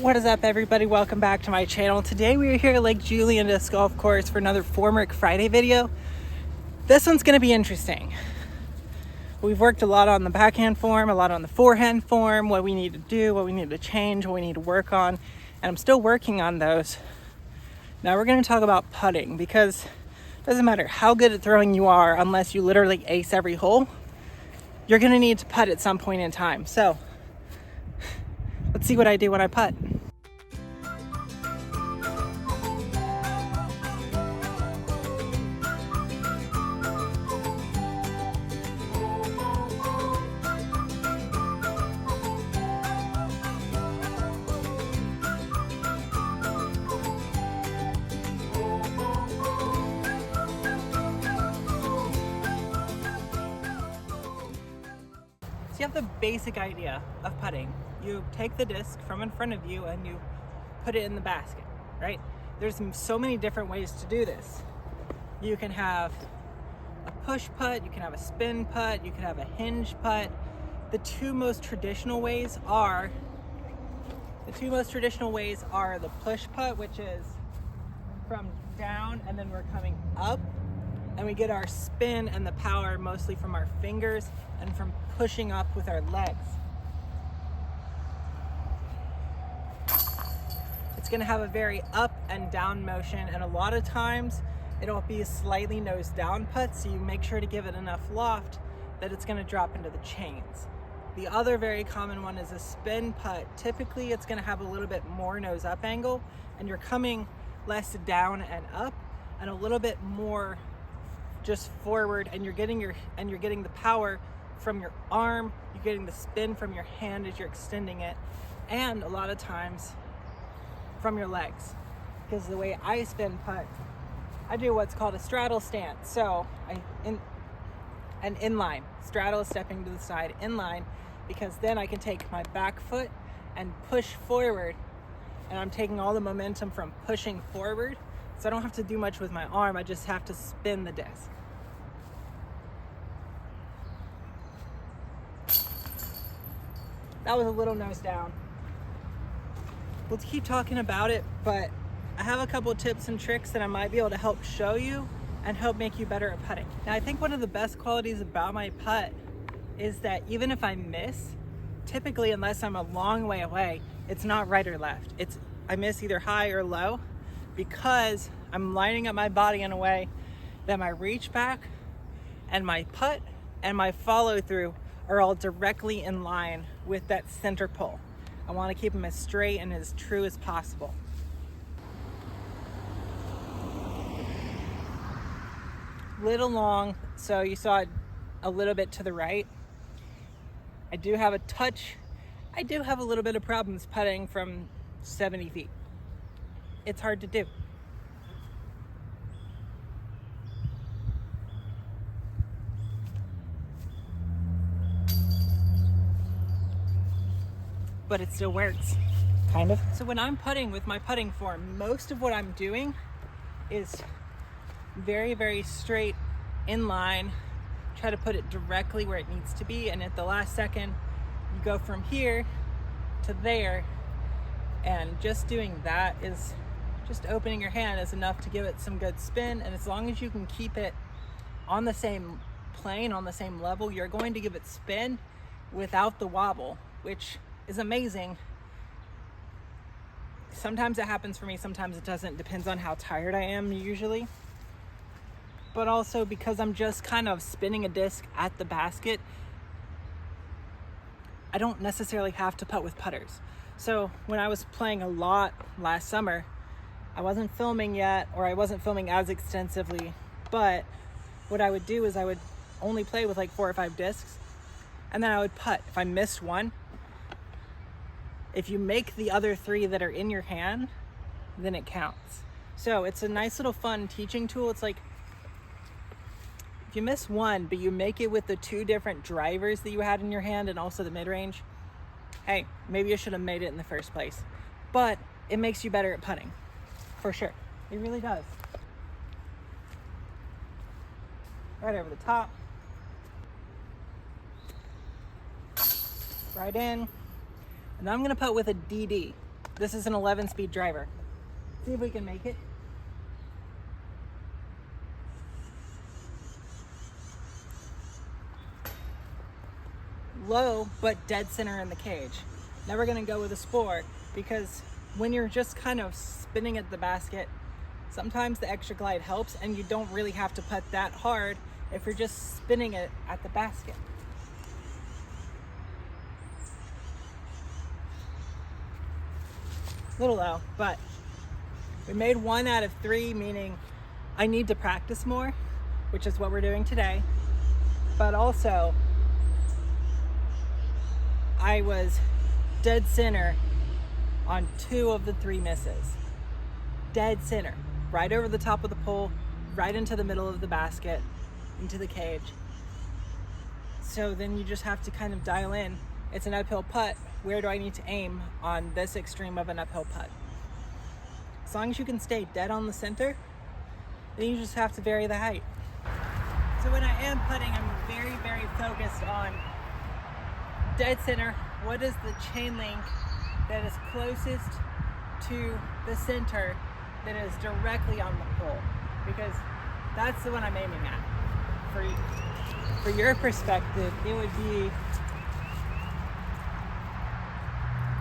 What is up, everybody? Welcome back to my channel. Today we are here at Lake Julian Disc Golf Course for another Formwork Friday video. This one's going to be interesting. We've worked a lot on the backhand form, a lot on the forehand form, what we need to do, what we need to change, what we need to work on, and I'm still working on those. Now we're going to talk about putting, because it doesn't matter how good at throwing you are unless you literally ace every hole. You're going to need to putt at some point in time. So let's see what I do when I putt. So you have the basic idea of putting. You take the disc from in front of you and you put it in the basket, right? There's so many different ways to do this. You can have a push putt, you can have a spin putt, you can have a hinge putt. The two most traditional ways are the push putt, which is from down and then we're coming up, and we get our spin and the power mostly from our fingers and from pushing up with our legs. It's gonna have a very up and down motion, and a lot of times it'll be a slightly nose down putt, so you make sure to give it enough loft that it's gonna drop into the chains. The other very common one is a spin putt. Typically it's gonna have a little bit more nose up angle, and you're coming less down and up and a little bit more just forward, and you're getting the power from your arm, you're getting the spin from your hand as you're extending it, and a lot of times from your legs. Because the way I spin putt, I do what's called a straddle stance. So an inline. Straddle is stepping to the side, inline, because then I can take my back foot and push forward, and I'm taking all the momentum from pushing forward, so I don't have to do much with my arm, I just have to spin the disc. That was a little nose down. We'll keep talking about it, but I have a couple tips and tricks that I might be able to help show you and help make you better at putting. Now, I think one of the best qualities about my putt is that even if I miss, typically, unless I'm a long way away, it's not right or left. I miss either high or low, because I'm lining up my body in a way that my reach back and my putt and my follow through are all directly in line with that center pull. I want to keep them as straight and as true as possible. Little long, so you saw it a little bit to the right. I do have a little bit of problems putting from 70 feet. It's hard to do. But it still works, kind of. So when I'm putting with my putting form, most of what I'm doing is very, very straight, in line, try to put it directly where it needs to be, and at the last second, you go from here to there, and just doing that is, just opening your hand is enough to give it some good spin, and as long as you can keep it on the same plane, on the same level, you're going to give it spin without the wobble, which is amazing. Sometimes it happens for me, sometimes it doesn't. Depends on how tired I am usually. But also because I'm just kind of spinning a disc at the basket, I don't necessarily have to putt with putters. So when I was playing a lot last summer, I wasn't filming yet, or I wasn't filming as extensively, but what I would do is I would only play with like 4 or 5 discs, and then I would putt. If I missed one, if you make the other 3 that are in your hand, then it counts. So it's a nice little fun teaching tool. It's like, if you miss one, but you make it with the 2 different drivers that you had in your hand and also the mid-range, hey, maybe you should have made it in the first place. But it makes you better at putting, for sure. It really does. Right over the top. Right in. And I'm gonna putt with a DD. This is an 11-speed driver. See if we can make it. Low, but dead center in the cage. Now we're gonna go with a sport, because when you're just kind of spinning at the basket, sometimes the extra glide helps, and you don't really have to putt that hard if you're just spinning it at the basket. Little low, but we made 1 out of 3, meaning I need to practice more, which is what we're doing today. But also, I was dead center on 2 of the 3 misses. Dead center, right over the top of the pole, right into the middle of the basket, into the cage. So then you just have to kind of dial in. It's an uphill putt. Where do I need to aim on this extreme of an uphill putt? As long as you can stay dead on the center, then you just have to vary the height. So when I am putting, I'm very, very focused on dead center. What is the chain link that is closest to the center that is directly on the pole? Because that's the one I'm aiming at. For your perspective, it would be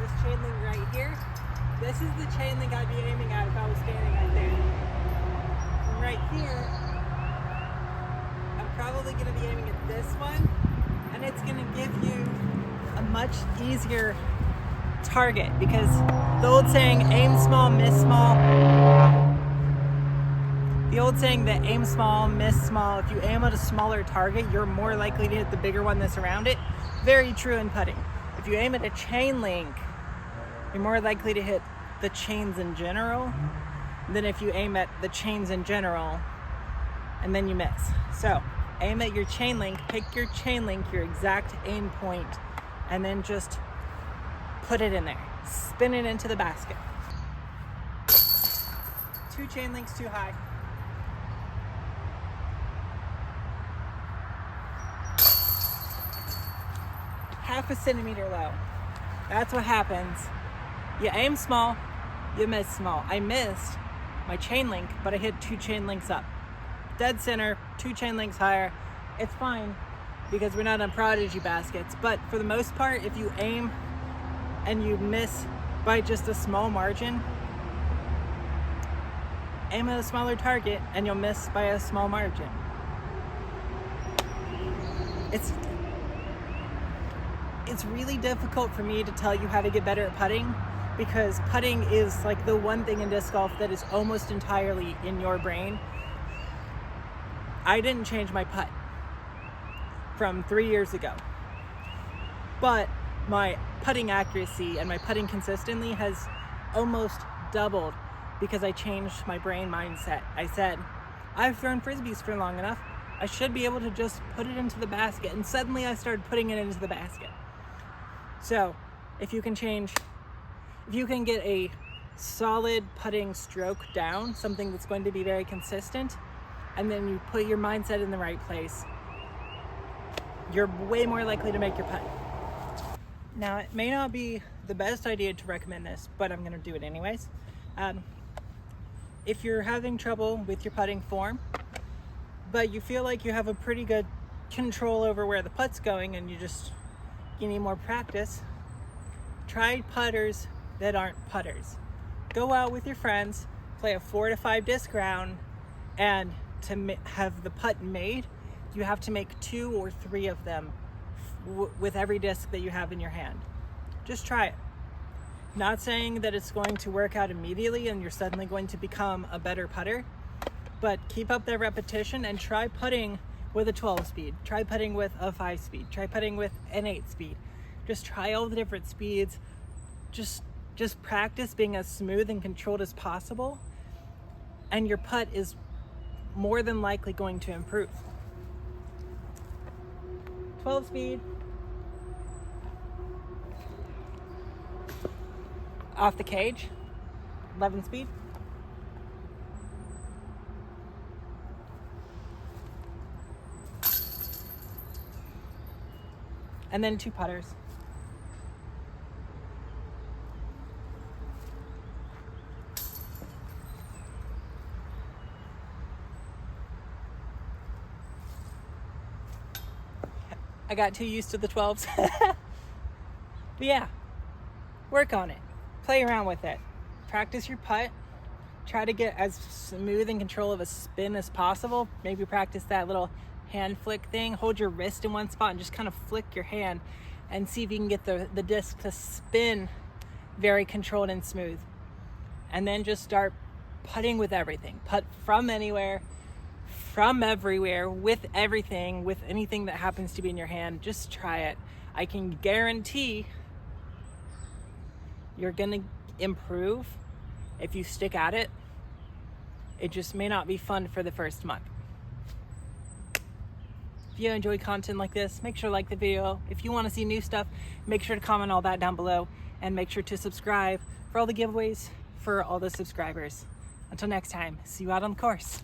this chain link right here. This is the chain link I'd be aiming at if I was standing right there. From right here, I'm probably going to be aiming at this one, and it's going to give you a much easier target, because the old saying, aim small, miss small. The old saying that aim small, miss small. If you aim at a smaller target, you're more likely to hit the bigger one that's around it. Very true in putting. If you aim at a chain link, you're more likely to hit the chains in general than if you aim at the chains in general and then you miss. So aim at your chain link, pick your chain link, your exact aim point, and then just put it in there. Spin it into the basket. 2 chain links too high. Half a centimeter low. That's what happens. You aim small, you miss small. I missed my chain link, but I hit 2 chain links up. Dead center, 2 chain links higher. It's fine because we're not on prodigy baskets, but for the most part, if you aim and you miss by just a small margin, aim at a smaller target and you'll miss by a small margin. It's really difficult for me to tell you how to get better at putting, because putting is like the one thing in disc golf that is almost entirely in your brain. I didn't change my putt from 3 years ago, but my putting accuracy and my putting consistently has almost doubled because I changed my brain mindset. I said, I've thrown frisbees for long enough. I should be able to just put it into the basket. And suddenly I started putting it into the basket. So if you can get a solid putting stroke down, something that's going to be very consistent, and then you put your mindset in the right place, you're way more likely to make your putt. Now, it may not be the best idea to recommend this, but I'm going to do it anyways. If you're having trouble with your putting form, but you feel like you have a pretty good control over where the putt's going and you need more practice, try putters that aren't putters. Go out with your friends, play a 4 to 5 disc round, and to have the putt made, you have to make 2 or 3 of them with every disc that you have in your hand. Just try it. Not saying that it's going to work out immediately and you're suddenly going to become a better putter, but keep up that repetition and try putting with a 12 speed. Try putting with a 5 speed. Try putting with an 8 speed. Just try all the different speeds. Just practice being as smooth and controlled as possible, and your putt is more than likely going to improve. 12 speed. Off the cage. 11 speed. And then 2 putters. I got too used to the 12s. But yeah, work on it. Play around with it. Practice your putt. Try to get as smooth and control of a spin as possible. Maybe practice that little hand flick thing. Hold your wrist in one spot and just kind of flick your hand and see if you can get the disc to spin very controlled and smooth. And then just start putting with everything. Putt from anywhere, from everywhere, with everything, with anything that happens to be in your hand. Just try it. I can guarantee you're gonna improve if you stick at it. It just may not be fun for the first month. If you enjoy content like this, make sure to like the video. If you want to see new stuff, make sure to comment all that down below, and make sure to subscribe for all the giveaways for all the subscribers. Until next time, see you out on the course.